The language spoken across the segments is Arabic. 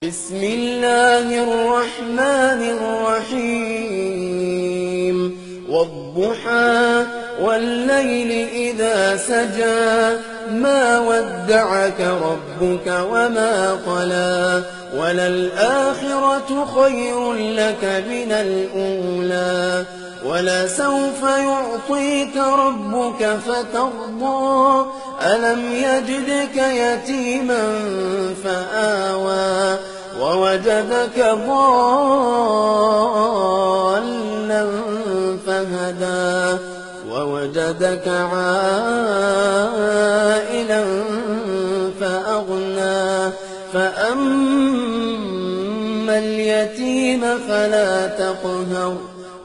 بسم الله الرحمن الرحيم والضحى والليل إذا سجى ما ودعك ربك وما قلى وللآخرة خير لك من الأولى ولسوف يعطيك ربك فترضى ألم يجدك يتيما فآوى ووجدك ضالا فهدى ووجدك عائلا فأغنى فأما اليتيم فلا تقهر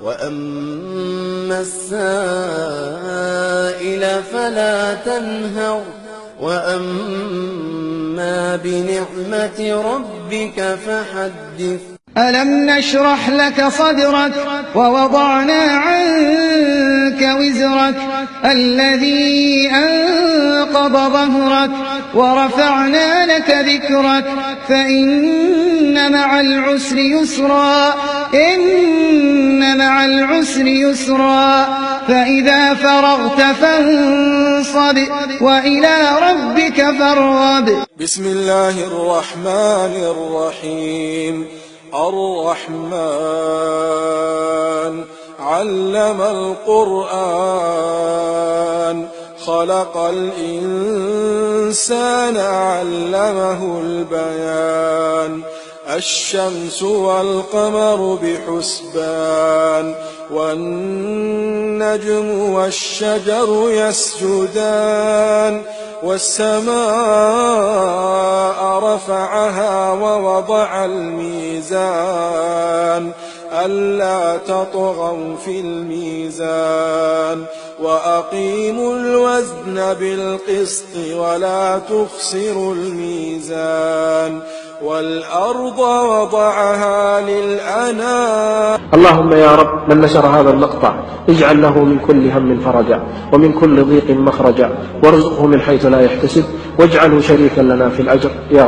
وأما السائل فلا تنهر وأما بنعمة ربك فحدث. ألم نشرح لك صدرك ووضعنا عنك وزرك الذي أنقض ظهرك ورفعنا لك ذكرك فإن مع العسر يسرا إن مع العسر يسرا فإذا فرغت فانصب وإلى ربك فارغب. بسم الله الرحمن الرحيم. الرحمن علم القرآن خلق الإنسان علمه البيان الشمس والقمر بحسبان والنجم والشجر يسجدان والسماء رفعها ووضع الميزان ألا تطغوا في الميزان وأقيموا الوزن بالقسط ولا تخسروا الميزان والأرض وضعها للأنام. اللهم يا رب من نشر هذا المقطع اجعل له من كل هم فرجا ومن كل ضيق مخرجا وارزقه من حيث لا يحتسب واجعله شريكا لنا في الأجر يا رب.